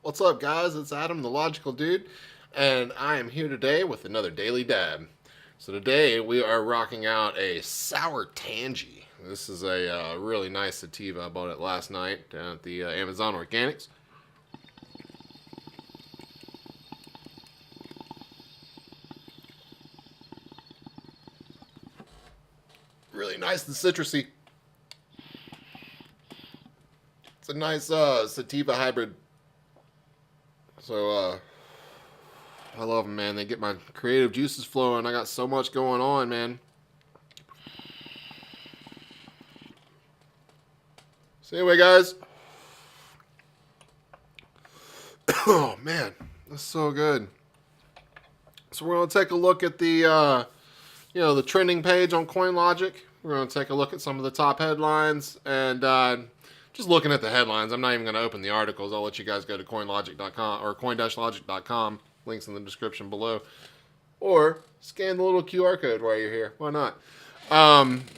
What's up, guys? It's Adam, the Logical Dude, and I am here today with another daily dab. So today we are rocking out a sour Tangie. This is a really nice sativa. I bought it last night down at the Amazon Organics. Really nice and citrusy. It's a nice sativa hybrid. So I love them, man. They get my creative juices flowing. I got so much going on, man. So anyway, guys. Oh man, that's so good. So we're gonna take a look at the the trending page on CoinLogic. We're gonna take a look at some of the top headlines and just looking at the headlines. I'm not even gonna open the articles. I'll let you guys go to coinlogic.com or coin-logic.com. Links in the description below, or scan the little QR code while you're here. Why not?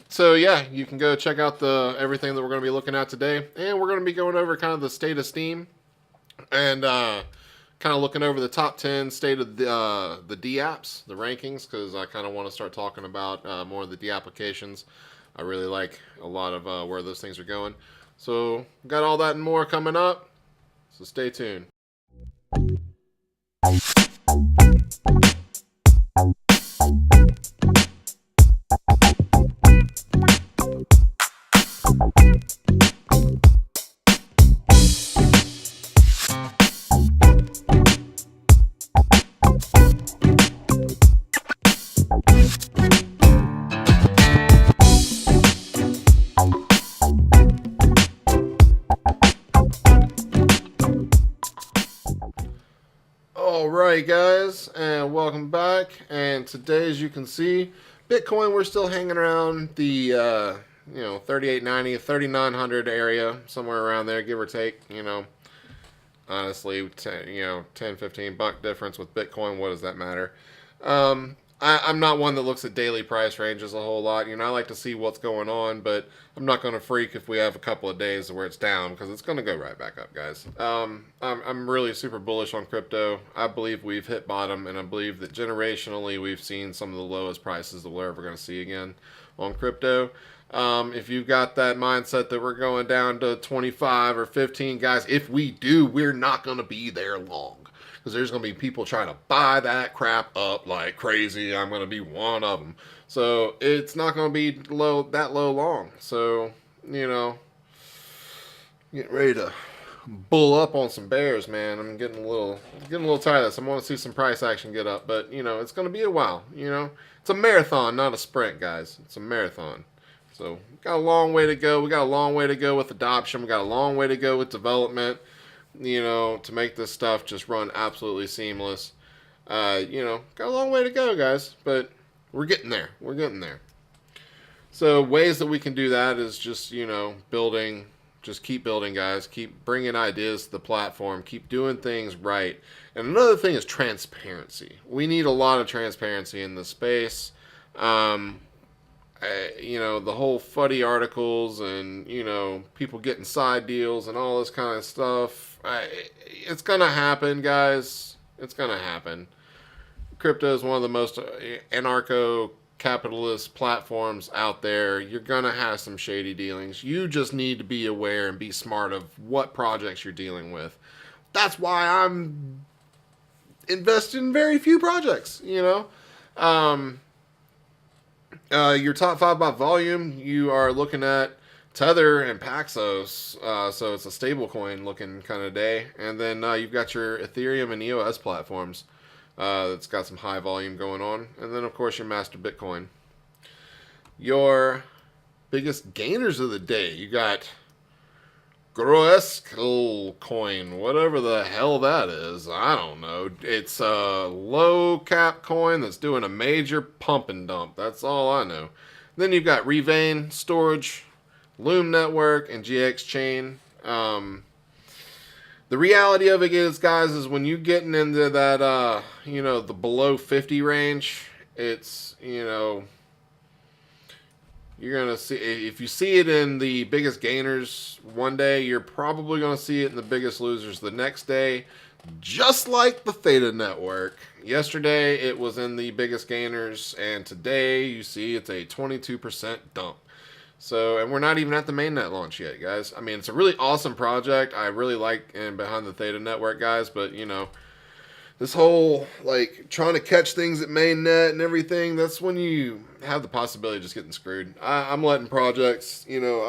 So yeah, you can go check out everything that we're going to be looking at today, and we're going to be going over kind of the state of Steem and kind of looking over the top 10 state of the DApps, the rankings, because I kind of want to start talking about more of the D applications. I really like a lot of where those things are going. So got all that and more coming up. So stay tuned. Alright, guys, and welcome back. And today, as you can see, Bitcoin, we're still hanging around the 3890, 3900 area, somewhere around there, give or take. Honestly, 10, 15 buck difference with Bitcoin. What does that matter? I'm not one that looks at daily price ranges a whole lot. I like to see what's going on, but I'm not going to freak if we have a couple of days where it's down, because it's going to go right back up, guys. I'm really super bullish on crypto. I believe we've hit bottom, and I believe that generationally we've seen some of the lowest prices that we're ever going to see again on crypto. If you've got that mindset that we're going down to 25 or 15, guys, if we do, we're not going to be there long. Because there's going to be people trying to buy that crap up like crazy. I'm going to be one of them. So it's not going to be that low long. So, get ready to bull up on some bears, man. I'm getting a little tired of this. I want to see some price action get up. But, it's going to be a while. It's a marathon, not a sprint, guys. It's a marathon. So we got a long way to go. We got a long way to go with adoption. We got a long way to go with development. To make this stuff just run absolutely seamless. Got a long way to go, guys, but we're getting there. We're getting there. So ways that we can do that is just, building, just keep building, guys. Keep bringing ideas to the platform. Keep doing things right. And another thing is transparency. We need a lot of transparency in this space. The whole fuddy articles and, people getting side deals and all this kind of stuff. It's going to happen, guys. It's going to happen. Crypto is one of the most anarcho-capitalist platforms out there. You're going to have some shady dealings. You just need to be aware and be smart of what projects you're dealing with. That's why I'm invested in very few projects, Your top 5 by volume, you are looking at Tether and Paxos, so it's a stable coin looking kind of day. And then you've got your Ethereum and EOS platforms that's got some high volume going on. And then, of course, your Master Bitcoin. Your biggest gainers of the day, you got Groeskel coin, whatever the hell that is. I don't know. It's a low cap coin that's doing a major pump and dump. That's all I know. Then you've got Revain, Storage, Loom Network, and GX Chain. The reality of it is, guys, is when you're getting into that, the below 50 range, it's, You're going to see, if you see it in the biggest gainers one day, you're probably going to see it in the biggest losers the next day, just like the Theta Network. Yesterday, it was in the biggest gainers, and today, you see it's a 22% dump. So, and we're not even at the mainnet launch yet, guys. I mean, it's a really awesome project. I really like and behind the Theta Network, guys, but, you know, this whole, like, trying to catch things at mainnet and everything, that's when you have the possibility of just getting screwed. I'm letting projects, you know,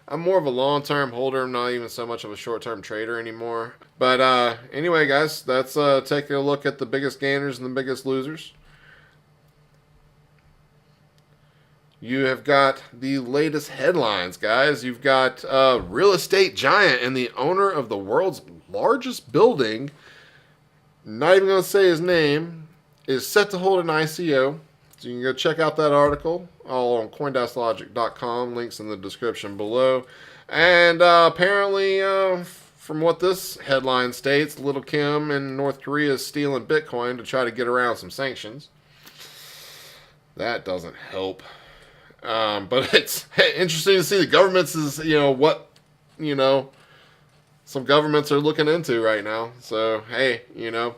I'm more of a long-term holder. I'm not even so much of a short-term trader anymore. But anyway, guys, that's taking a look at the biggest gainers and the biggest losers. You have got the latest headlines, guys. You've got real estate giant and the owner of the world's largest building, not even going to say his name, is set to hold an ICO. So you can go check out that article, all on coin-logic.com. Links in the description below. And apparently, from what this headline states, Little Kim in North Korea is stealing Bitcoin to try to get around some sanctions. That doesn't help. But it's interesting to see the governments is, you know, what, you know, some governments are looking into right now. So, hey, you know,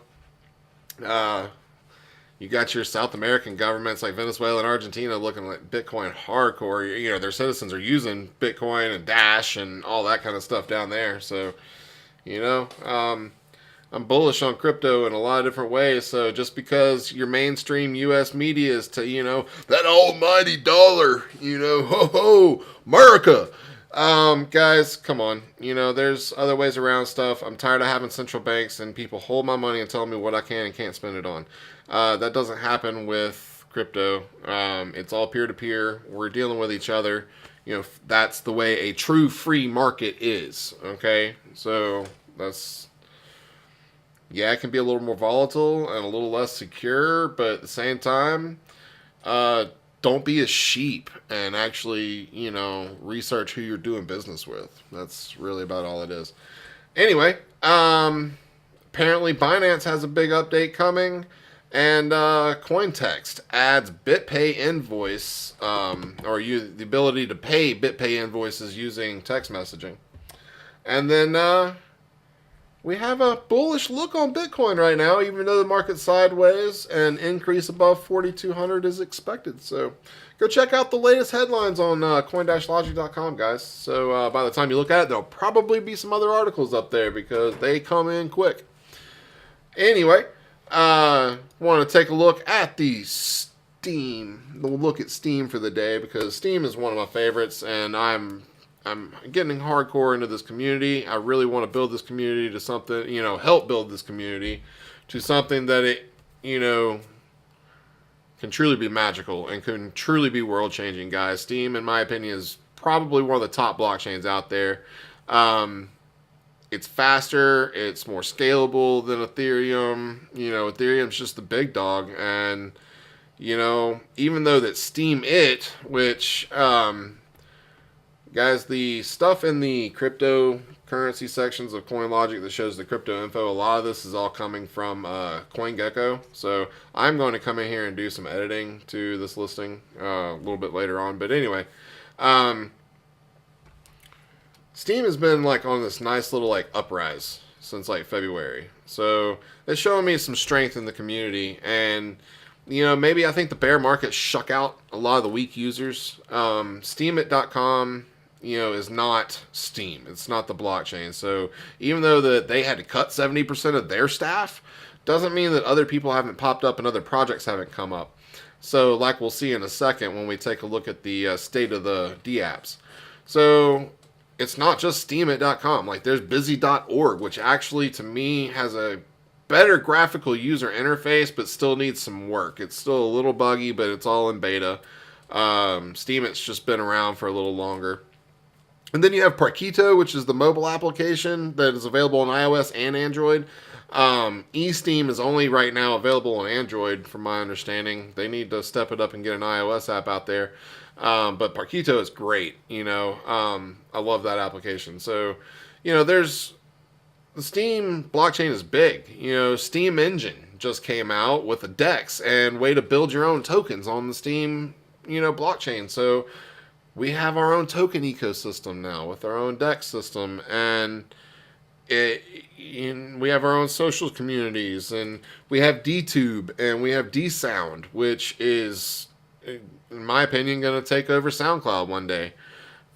you got your South American governments like Venezuela and Argentina looking like Bitcoin hardcore. You know, their citizens are using Bitcoin and Dash and all that kind of stuff down there. So, you know, I'm bullish on crypto in a lot of different ways. So just because your mainstream U.S. media is to, you know, that almighty dollar, you know, ho ho, America. Guys, come on. You know, there's other ways around stuff. I'm tired of having central banks and people hold my money and tell me what I can and can't spend it on. That doesn't happen with crypto. It's all peer-to-peer. We're dealing with each other. You know, that's the way a true free market is. Okay? So, that's... yeah, it can be a little more volatile and a little less secure, but at the same time, don't be a sheep and actually, you know, research who you're doing business with. That's really about all it is. Anyway, apparently Binance has a big update coming, and Cointext adds BitPay invoice, the ability to pay BitPay invoices using text messaging. And then we have a bullish look on Bitcoin right now, even though the market's sideways, and increase above 4,200 is expected. So go check out the latest headlines on coin-logic.com, guys. So by the time you look at it, there'll probably be some other articles up there because they come in quick. Anyway, want to take a look at the Steem. We'll look at Steem for the day because Steem is one of my favorites, and I'm getting hardcore into this community. I really want to build this community to something, you know, help build this community to something that it, you know, can truly be magical and can truly be world changing, guys. Steem, in my opinion, is probably one of the top blockchains out there. It's faster, it's more scalable than Ethereum. You know, Ethereum's just the big dog, and, you know, even though that Steem which, guys, the stuff in the cryptocurrency sections of CoinLogic that shows the crypto info, a lot of this is all coming from CoinGecko. So I'm going to come in here and do some editing to this listing a little bit later on. But anyway, Steem has been like on this nice little like uprise since like February. So it's showing me some strength in the community, and you know, maybe I think the bear market shook out a lot of the weak users. Steemit.com, you know, is not Steem. It's not the blockchain. So even though that they had to cut 70% of their staff, doesn't mean that other people haven't popped up and other projects haven't come up. So like we'll see in a second when we take a look at the state of the DApps. So it's not just Steemit.com. Like there's busy.org, which actually to me has a better graphical user interface, but still needs some work. It's still a little buggy, but it's all in beta. Steemit's just been around for a little longer. And then you have Parquito, which is the mobile application that is available on iOS and Android. eSteem is only right now available on Android, from my understanding. They need to step it up and get an iOS app out there. But Parquito is great. You know, I love that application. So, you know, there's the Steem blockchain is big. You know, Steem Engine just came out with a DEX and way to build your own tokens on the Steem, blockchain. So we have our own token ecosystem now with our own DEX system, and we have our own social communities, and we have DTube and we have DSound, which is, in my opinion, going to take over SoundCloud one day.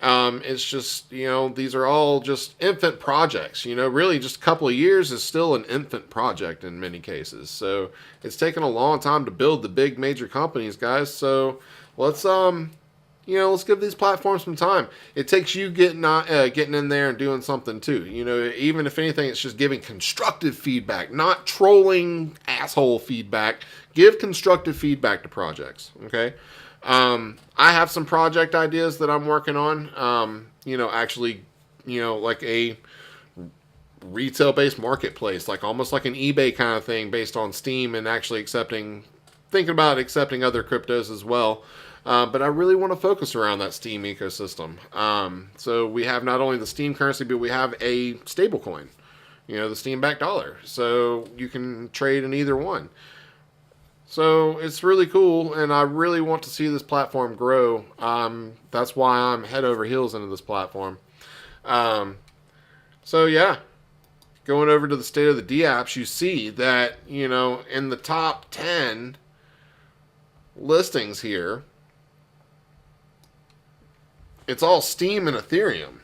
It's just, these are all just infant projects. Really just a couple of years is still an infant project in many cases. So it's taken a long time to build the big major companies, guys. So let's let's give these platforms some time. It takes you getting in there and doing something too. Even if anything, it's just giving constructive feedback, not trolling asshole feedback. Give constructive feedback to projects. Okay. I have some project ideas that I'm working on. Like a retail-based marketplace, like almost like an eBay kind of thing based on Steem, and actually thinking about accepting other cryptos as well. But I really want to focus around that Steem ecosystem. So we have not only the Steem currency, but we have a stable coin, the Steem-backed dollar. So you can trade in either one. So it's really cool, and I really want to see this platform grow. That's why I'm head over heels into this platform. So yeah, going over to the state of the DApps, you see that, in the top 10 listings here, it's all Steem and Ethereum.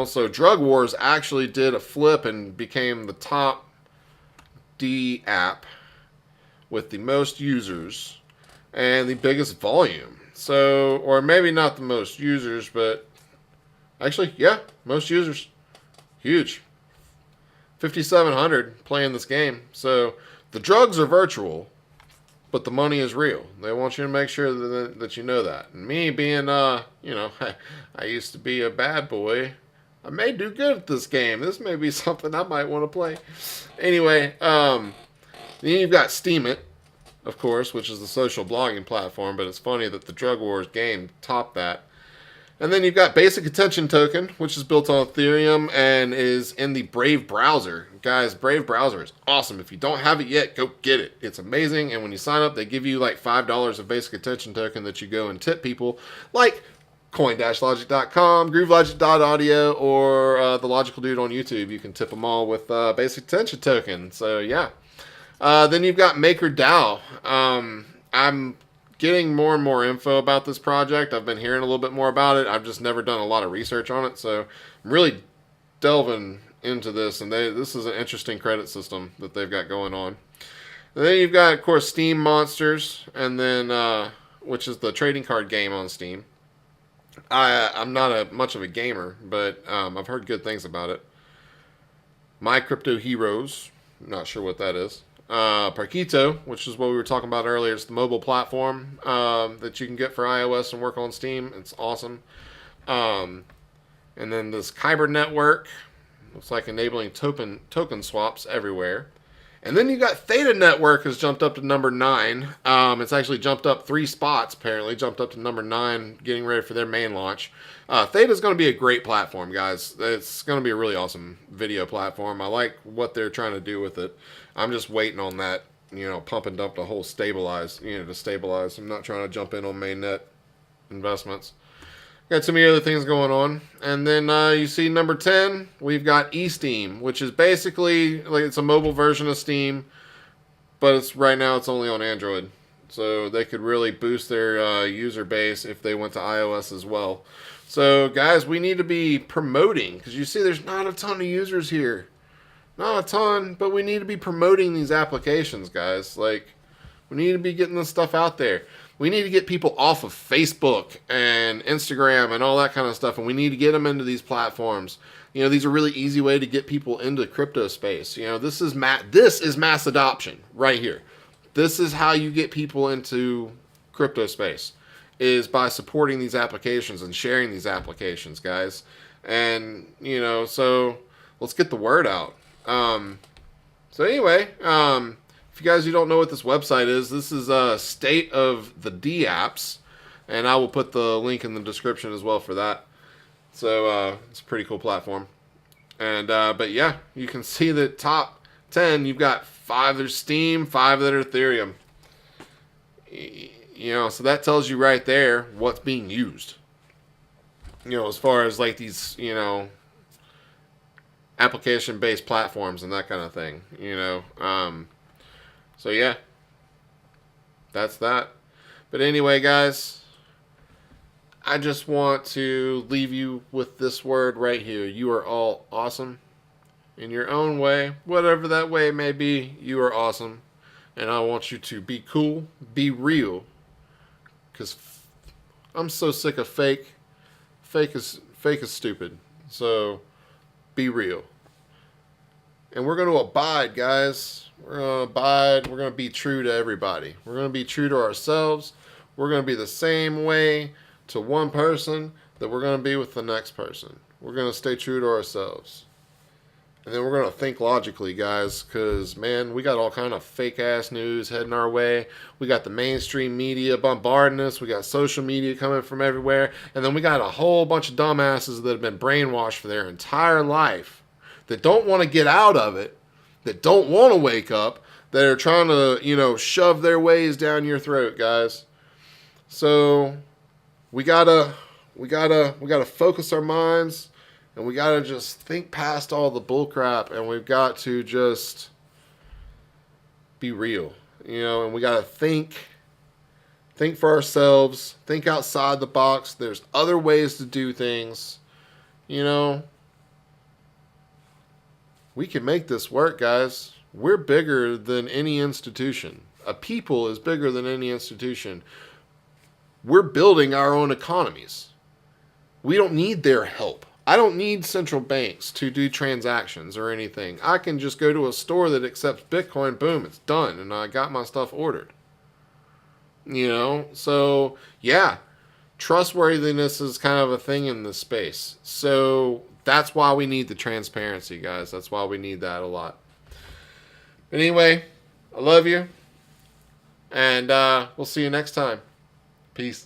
So Drug Wars actually did a flip and became the top DApp with the most users and the biggest volume. So, or maybe not the most users, but actually, yeah, most users. Huge. 5,700 playing this game. So the drugs are virtual, but the money is real. They want you to make sure that you know that. And me being, I used to be a bad boy. I may do good at this game. This may be something I might want to play. Anyway, then you've got Steem It, of course, which is the social blogging platform, but it's funny that the Drug Wars game topped that. And then you've got Basic Attention Token, which is built on Ethereum and is in the Brave browser. Guys, Brave browser is awesome. If you don't have it yet, go get it. It's amazing, and when you sign up, they give you like $5 of Basic Attention Token that you go and tip people, like coin-logic.com, groovelogic.audio, or the Logical Dude on YouTube. You can tip them all with Basic Attention Token. So yeah. Then you've got MakerDAO. I'm getting more and more info about this project. I've been hearing a little bit more about it. I've just never done a lot of research on it, so I'm really delving into this, and this is an interesting credit system that they've got going on. And then you've got, of course, Steem Monsters, and then which is the trading card game on Steem. I'm not much of a gamer, but I've heard good things about it. My Crypto Heroes, not sure what that is. Parquito, which is what we were talking about earlier. It's the mobile platform that you can get for iOS and work on Steem. It's awesome. And then this Kyber network, looks like enabling token swaps everywhere. And then you got Theta Network has jumped up to number 9. It's actually jumped up 3 spots, apparently. Jumped up to number 9, getting ready for their main launch. Theta is going to be a great platform, guys. It's going to be a really awesome video platform. I like what they're trying to do with it. I'm just waiting on that, pump and dump to whole stabilize, to stabilize. I'm not trying to jump in on mainnet investments. Got so many other things going on. And then you see number 10, we've got eSteem, which is basically, like, it's a mobile version of Steem, but right now it's only on Android. So they could really boost their user base if they went to iOS as well. So guys, we need to be promoting, because you see there's not a ton of users here. Not a ton, but we need to be promoting these applications, guys. Like, we need to be getting this stuff out there. We need to get people off of Facebook and Instagram and all that kind of stuff, and we need to get them into these platforms. These are really easy way to get people into crypto space. This is mass adoption right here. This is how you get people into crypto space, is by supporting these applications and sharing these applications, guys. And, so let's get the word out. So anyway, if you don't know what this website is, this is State of the DApps, and I will put the link in the description as well for that. So it's a pretty cool platform. And but yeah, you can see the top 10. You've got 5 that are Steem, 5 that are Ethereum. So that tells you right there what's being used. As far as like these, application-based platforms and that kind of thing. So yeah, that's that. But anyway, guys, I just want to leave you with this word right here. You are all awesome. In your own way, whatever that way may be, you are awesome. And I want you to be cool, be real. Because I'm so sick of fake. Fake is stupid. So be real. And we're going to abide, guys. We're going to abide. We're going to be true to everybody. We're going to be true to ourselves. We're going to be the same way to one person that we're going to be with the next person. We're going to stay true to ourselves. And then we're going to think logically, guys, because, man, we got all kind of fake-ass news heading our way. We got the mainstream media bombarding us. We got social media coming from everywhere. And then we got a whole bunch of dumbasses that have been brainwashed for their entire life, that don't want to get out of it, that don't want to wake up, that are trying to, shove their ways down your throat, guys. So we gotta focus our minds. And we got to just think past all the bullcrap, and we've got to just be real, and we got to think for ourselves, think outside the box. There's other ways to do things, we can make this work, guys. We're bigger than any institution. A people is bigger than any institution. We're building our own economies. We don't need their help. I don't need central banks to do transactions or anything. I can just go to a store that accepts Bitcoin, boom, it's done, and I got my stuff ordered. So, yeah, trustworthiness is kind of a thing in this space. So that's why we need the transparency, guys. That's why we need that a lot. But anyway, I love you, and we'll see you next time. Peace.